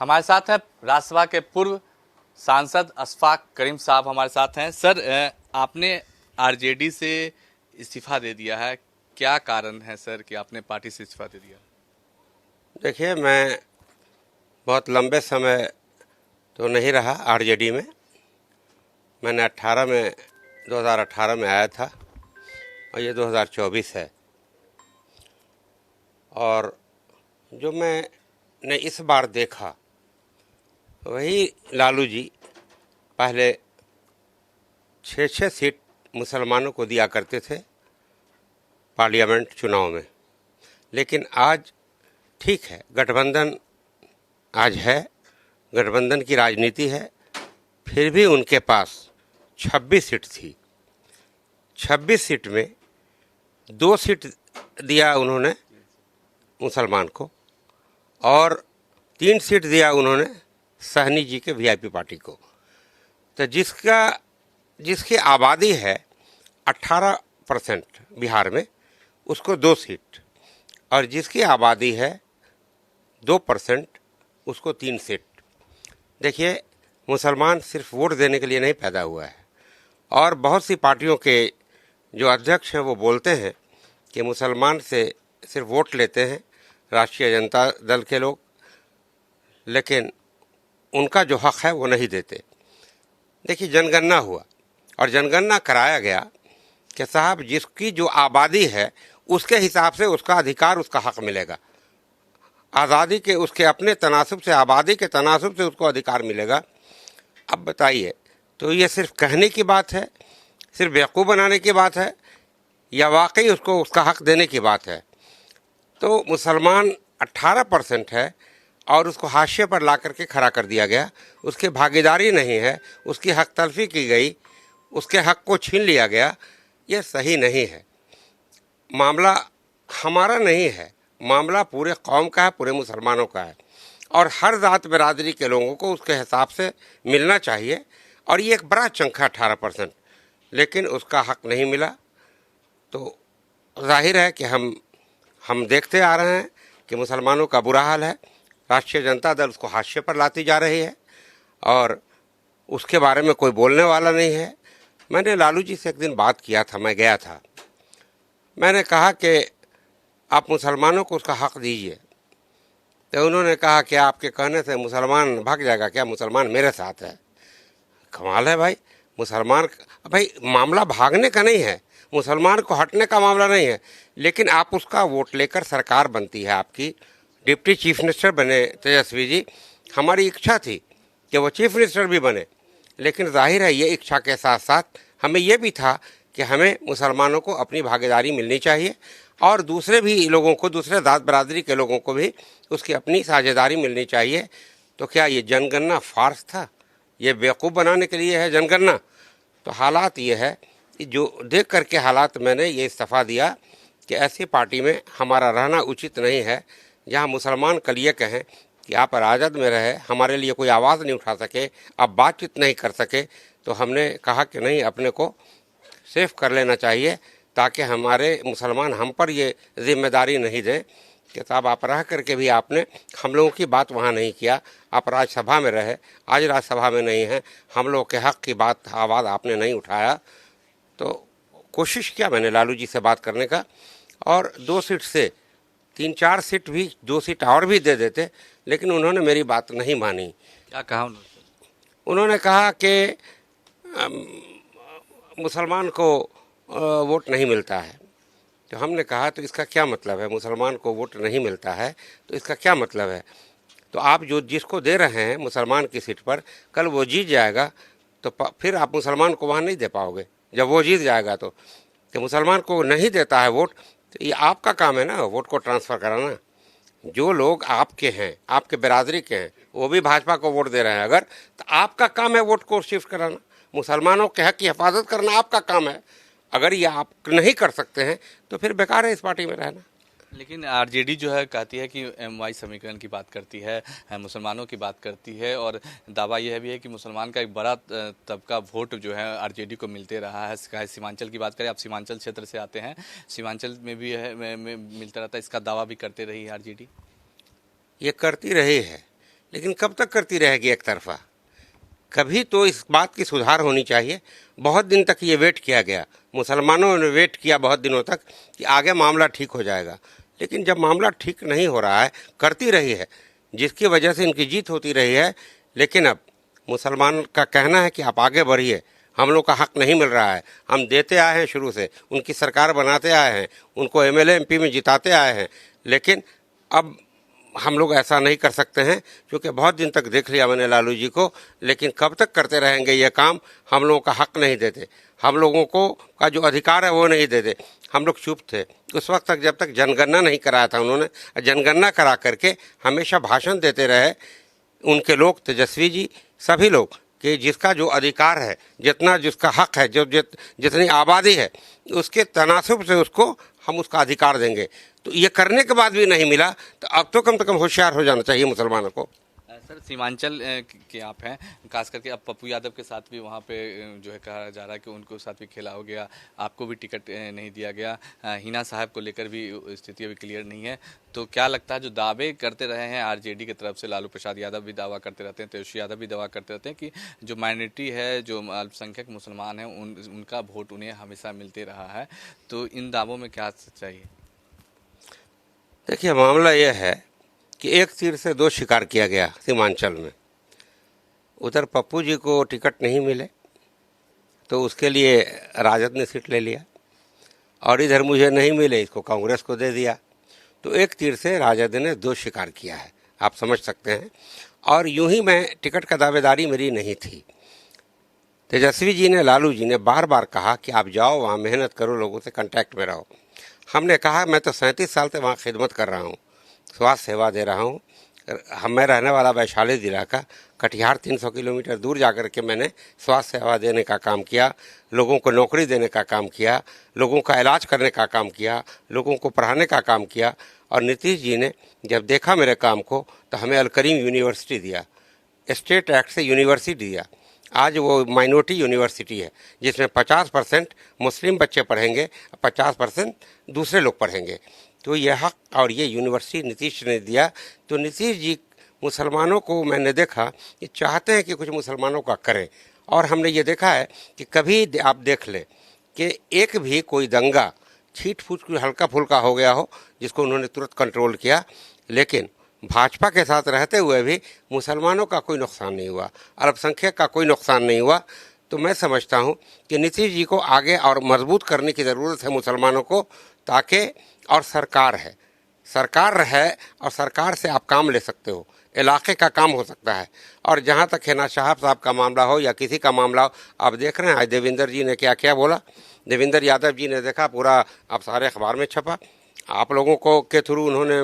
हमारे साथ हैं राज्यसभा के पूर्व सांसद अशफाक करीम साहब हमारे साथ हैं। सर, आपने आरजेडी से इस्तीफा दे दिया है, क्या कारण है सर कि आपने पार्टी से इस्तीफा दे दिया? देखिए, मैं बहुत लंबे समय तो नहीं रहा आरजेडी में। मैंने 2018 में आया था और ये 2024 है। और जो मैंने इस बार देखा वही लालू जी पहले 6 सीट मुसलमानों को दिया करते थे पार्लियामेंट चुनाव में, लेकिन आज ठीक है, गठबंधन आज है, गठबंधन की राजनीति है, फिर भी उनके पास 26 सीट थी। 26 सीट में 2 सीट दिया उन्होंने मुसलमान को और 3 सीट दिया उन्होंने सहनी जी के वीआईपी पार्टी को। तो जिसकी आबादी है 18% बिहार में, उसको 2 सीट, और जिसकी आबादी है 2% उसको 3 सीट। देखिए, मुसलमान सिर्फ वोट देने के लिए नहीं पैदा हुआ है, और बहुत सी पार्टियों के जो अध्यक्ष हैं वो बोलते हैं कि मुसलमान से सिर्फ वोट लेते हैं राष्ट्रीय जनता दल के लोग, लेकिन उनका जो हक है वो नहीं देते। देखिए, जनगणना हुआ और जनगणना कराया गया कि साहब जिसकी जो आबादी है उसके हिसाब से उसका अधिकार, उसका हक मिलेगा। आज़ादी के उसके अपने तनासुब से, आबादी के तनासुब से उसको अधिकार मिलेगा। अब बताइए, तो ये सिर्फ कहने की बात है, सिर्फ बेवकूफ़ बनाने की बात है, या वाकई उसको उसका हक देने की बात है? तो मुसलमान 18% है और उसको हाशिए पर ला करके खड़ा कर दिया गया। उसकी भागीदारी नहीं है, उसकी हक तलफी की गई, उसके हक को छीन लिया गया। ये सही नहीं है। मामला हमारा नहीं है, मामला पूरे कौम का है, पूरे मुसलमानों का है, और हर जात बिरादरी के लोगों को उसके हिसाब से मिलना चाहिए। और ये एक बड़ा चंक है 18%, लेकिन उसका हक नहीं मिला। तो जाहिर है कि हम देखते आ रहे हैं कि मुसलमानों का बुरा हाल है। राष्ट्रीय जनता दल उसको हाशिए पर लाती जा रही है और उसके बारे में कोई बोलने वाला नहीं है। मैंने लालू जी से एक दिन बात किया था, मैं गया था, मैंने कहा कि आप मुसलमानों को उसका हक दीजिए। तो उन्होंने कहा कि आपके कहने से मुसलमान भाग जाएगा क्या? मुसलमान मेरे साथ है। कमाल है भाई। भाई मामला भागने का नहीं है, मुसलमान को हटने का मामला नहीं है, लेकिन आप उसका वोट लेकर सरकार बनती है आपकी। डिप्टी चीफ मिनिस्टर बने तेजस्वी जी, हमारी इच्छा थी कि वो चीफ मिनिस्टर भी बने, लेकिन जाहिर है ये इच्छा के साथ साथ हमें ये भी था कि हमें मुसलमानों को अपनी भागीदारी मिलनी चाहिए और दूसरे भी लोगों को, दूसरे जात बरादरी के लोगों को भी उसकी अपनी साझेदारी मिलनी चाहिए। तो क्या ये जनगणना फार्स था? ये बेवकूफ़ बनाने के लिए है जनगणना? तो हालात ये है कि जो देख करके हालात मैंने ये इस्तीफ़ा दिया कि ऐसी पार्टी में हमारा रहना उचित नहीं है, जहाँ मुसलमान कल ये कहें कि आप राजद में रहे, हमारे लिए कोई आवाज़ नहीं उठा सके, आप बातचीत नहीं कर सके। तो हमने कहा कि नहीं, अपने को सेफ कर लेना चाहिए ताकि हमारे मुसलमान हम पर ये जिम्मेदारी नहीं दें कि साहब आप रह करके भी आपने हम लोगों की बात वहाँ नहीं किया। आप राज्यसभा में रहे, आज राज्यसभा में नहीं है, हम लोगों के हक़ की बात, आवाज़ आपने नहीं उठाया। तो कोशिश किया मैंने लालू जी से बात करने का, और 2 सीट से 3-4 सीट भी, 2 सीट और भी दे देते, लेकिन उन्होंने मेरी बात नहीं मानी। क्या कहा उन्होंने? उन्होंने कहा कि मुसलमान को वोट नहीं मिलता है। तो हमने कहा तो इसका क्या मतलब है? मुसलमान को वोट नहीं मिलता है तो इसका क्या मतलब है? तो आप जो जिसको दे रहे हैं मुसलमान की सीट पर, कल वो जीत जाएगा तो फिर आप मुसलमान को वहाँ नहीं दे पाओगे। जब वो जीत जाएगा तो मुसलमान को नहीं देता है वोट, तो ये आपका काम है ना वोट को ट्रांसफ़र कराना। जो लोग आपके हैं, आपके बिरादरी के हैं, वो भी भाजपा को वोट दे रहे हैं अगर, तो आपका काम है वोट को शिफ्ट कराना, मुसलमानों के हक की हिफाजत करना आपका काम है। अगर ये आप नहीं कर सकते हैं तो फिर बेकार है इस पार्टी में रहना। लेकिन आरजेडी जो है कहती है कि एमवाई समीकरण की बात करती है, मुसलमानों की बात करती है, और दावा यह भी है कि मुसलमान का एक बड़ा तबका वोट जो है आरजेडी को मिलते रहा है। चाहे सीमांचल की बात करें, आप सीमांचल क्षेत्र से आते हैं, सीमांचल में भी है में मिलता रहता है, इसका दावा भी करते रही है आरजेडी। ये करती रही है, लेकिन कब तक करती रहेगी एक तरफा? कभी तो इस बात की सुधार होनी चाहिए। बहुत दिन तक ये वेट किया गया, मुसलमानों ने वेट किया बहुत दिनों तक कि आगे मामला ठीक हो जाएगा, लेकिन जब मामला ठीक नहीं हो रहा है, करती रही है, जिसकी वजह से इनकी जीत होती रही है। लेकिन अब मुसलमान का कहना है कि आप आगे बढ़िए, हम लोग का हक नहीं मिल रहा है, हम देते आए हैं शुरू से, उनकी सरकार बनाते आए हैं, उनको एमएलए एमपी में जिताते आए हैं, लेकिन अब हम लोग ऐसा नहीं कर सकते हैं, क्योंकि बहुत दिन तक देख लिया मैंने लालू जी को, लेकिन कब तक करते रहेंगे ये काम? हम लोगों का हक नहीं देते, हम लोगों को का जो अधिकार है वो नहीं देते। हम लोग चुप थे उस वक्त तक जब तक जनगणना नहीं कराया था उन्होंने। जनगणना करा करके हमेशा भाषण देते रहे उनके लोग, तेजस्वी जी, सभी लोग, कि जिसका जो अधिकार है, जितना जिसका हक है, जो जितनी आबादी है, उसके तनासुब से उसको हम उसका अधिकार देंगे। तो ये करने के बाद भी नहीं मिला, तो अब तो कम से कम होशियार हो जाना चाहिए मुसलमानों को। सर, सीमांचल के आप हैं, खास करके अब पप्पू यादव के साथ भी वहाँ पे जो है कहा जा रहा है कि उनको साथ भी खेला हो गया, आपको भी टिकट नहीं दिया गया। हिना साहब को लेकर भी स्थिति अभी क्लियर नहीं है। तो क्या लगता है, जो दावे करते रहे हैं आरजेडी की तरफ से, लालू प्रसाद यादव भी दावा करते रहते हैं, तेजस्वी यादव भी दावा करते रहते हैं कि जो माइनॉरिटी है, जो अल्पसंख्यक मुसलमान हैं, उनका वोट उन्हें हमेशा मिलते रहा है, तो इन दावों में क्या सच्चाई है? देखिए, मामला यह है कि एक तीर से दो शिकार किया गया सीमांचल में। उधर पप्पू जी को टिकट नहीं मिले तो उसके लिए राजद ने सीट ले लिया, और इधर मुझे नहीं मिले, इसको कांग्रेस को दे दिया। तो एक तीर से राजद ने दो शिकार किया है, आप समझ सकते हैं। और यूं ही मैं टिकट का दावेदारी मेरी नहीं थी। तेजस्वी जी ने, लालू जी ने बार बार कहा कि आप जाओ वहाँ, मेहनत करो, लोगों से कांटेक्ट में रहो। हमने कहा मैं तो 37 साल से वहाँ खिदमत कर रहा हूँ, स्वास्थ्य सेवा दे रहा हूँ। मैं रहने वाला वैशाली जिला का, कटिहार 300 किलोमीटर दूर जाकर के मैंने स्वास्थ्य सेवा देने का काम किया, लोगों को नौकरी देने का काम किया, लोगों का इलाज करने का काम किया, लोगों को पढ़ाने का काम किया। और नीतीश जी ने जब देखा मेरे काम को तो हमें अल करीम यूनिवर्सिटी दिया, स्टेट एक्ट से यूनिवर्सिटी दिया। आज वो माइनॉरिटी यूनिवर्सिटी है जिसमें 50% मुस्लिम बच्चे पढ़ेंगे, 50% दूसरे लोग पढ़ेंगे। तो ये हक और ये यूनिवर्सिटी नीतीश ने दिया। तो नीतीश जी मुसलमानों को, मैंने देखा कि चाहते हैं कि कुछ मुसलमानों का करें। और हमने ये देखा है कि कभी आप देख ले कि एक भी कोई दंगा छीट फूट कोई हल्का फुल्का हो गया हो जिसको उन्होंने तुरंत कंट्रोल किया, लेकिन भाजपा के साथ रहते हुए भी मुसलमानों का कोई नुकसान नहीं हुआ, अल्पसंख्यक का कोई नुकसान नहीं हुआ। तो मैं समझता हूँ कि नीतीश जी को आगे और मजबूत करने की ज़रूरत है मुसलमानों को, ताकि, और सरकार है, सरकार है और सरकार से आप काम ले सकते हो, इलाके का काम हो सकता है। और जहाँ तक हिना साहब का मामला हो या किसी का मामला हो, आप देख रहे हैं आज देवेंद्र जी ने क्या क्या बोला। देवेंद्र यादव जी ने देखा, पूरा आप सारे अखबार में छपा, आप लोगों को के थ्रू उन्होंने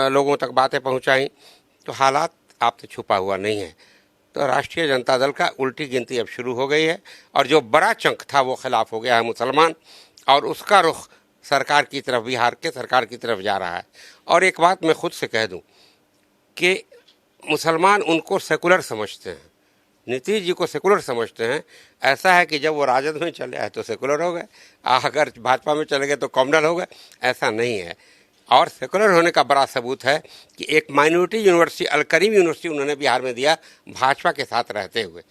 लोगों तक बातें पहुंचाई। तो हालात आपसे छुपा हुआ नहीं है। तो राष्ट्रीय जनता दल का उल्टी गिनती अब शुरू हो गई है, और जो बड़ा चंक था वो खिलाफ हो गया है मुसलमान, और उसका रुख सरकार की तरफ, बिहार के सरकार की तरफ जा रहा है। और एक बात मैं खुद से कह दूं कि मुसलमान उनको सेकुलर समझते हैं, नीतीश जी को सेकुलर समझते हैं। ऐसा है कि जब वो राजद में चले आए तो सेकुलर हो गए, अगर भाजपा में चले गए तो कॉम्युनल हो गए, ऐसा नहीं है। और सेकुलर होने का बड़ा सबूत है कि एक माइनॉरिटी यूनिवर्सिटी, अल करीम यूनिवर्सिटी उन्होंने बिहार में दिया भाजपा के साथ रहते हुए,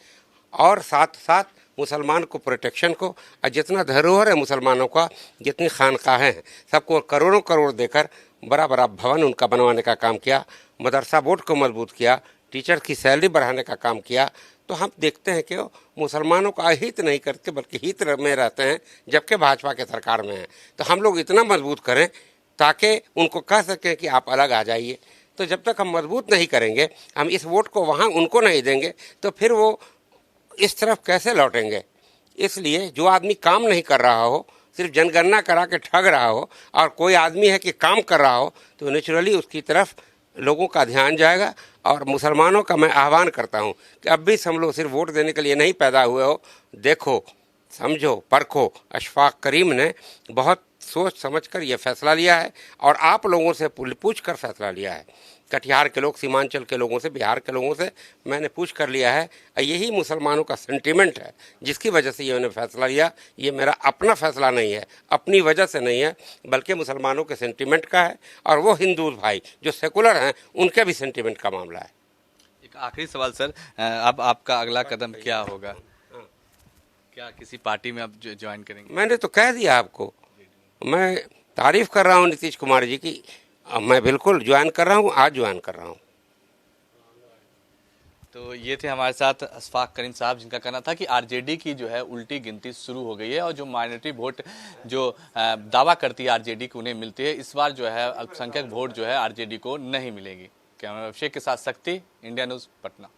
और साथ साथ मुसलमान को प्रोटेक्शन को, और जितना धरोहर है मुसलमानों का, जितनी खानकाहें हैं, सबको करोड़ों करोड़ देकर बड़ा बड़ा भवन उनका बनवाने का काम किया, मदरसा बोर्ड को मजबूत किया, टीचर की सैलरी बढ़ाने का काम किया। तो हम देखते हैं कि मुसलमानों का अहित नहीं करते बल्कि हित में रहते हैं, जबकि भाजपा के सरकार में है। तो हम लोग इतना मजबूत करें ताकि उनको कह सकें कि आप अलग आ जाइए। तो जब तक हम मजबूत नहीं करेंगे, हम इस वोट को वहाँ उनको नहीं देंगे, तो फिर वो इस तरफ कैसे लौटेंगे। इसलिए जो आदमी काम नहीं कर रहा हो, सिर्फ जनगणना करा के ठग रहा हो, और कोई आदमी है कि काम कर रहा हो, तो नेचुरली उसकी तरफ लोगों का ध्यान जाएगा। और मुसलमानों का मैं आह्वान करता हूँ कि अब भी हम लोग सिर्फ वोट देने के लिए नहीं पैदा हुए हो, देखो, समझो, परखो। अशफाक करीम ने बहुत सोच समझकर यह फैसला लिया है, और आप लोगों से पूछ कर फैसला लिया है। कटिहार के लोग, सीमांचल के लोगों से, बिहार के लोगों से मैंने पूछ कर लिया है। यही मुसलमानों का सेंटिमेंट है जिसकी वजह से ये मैंने फैसला लिया। ये मेरा अपना फैसला नहीं है, अपनी वजह से नहीं है, बल्कि मुसलमानों के सेंटिमेंट का है, और वो हिंदू भाई जो सेकुलर हैं उनके भी सेंटिमेंट का मामला है। एक आखिरी सवाल सर, अब आपका अगला कदम क्या होगा? क्या किसी पार्टी में आप ज्वाइन करेंगे? मैंने तो कह दिया आपको, मैं तारीफ कर रहा हूँ नीतीश कुमार जी की। मैं बिल्कुल ज्वाइन कर रहा हूँ, आज ज्वाइन कर रहा हूँ। तो ये थे हमारे साथ अशफाक करीम साहब, जिनका कहना था कि आरजेडी की जो है उल्टी गिनती शुरू हो गई है और जो माइनॉरिटी वोट जो दावा करती है आरजेडी को उन्हें मिलती है, इस बार जो है अल्पसंख्यक वोट जो है आरजेडी को नहीं मिलेगी। कैमरा अभिषेक के साथ शक्ति, इंडिया न्यूज़, पटना।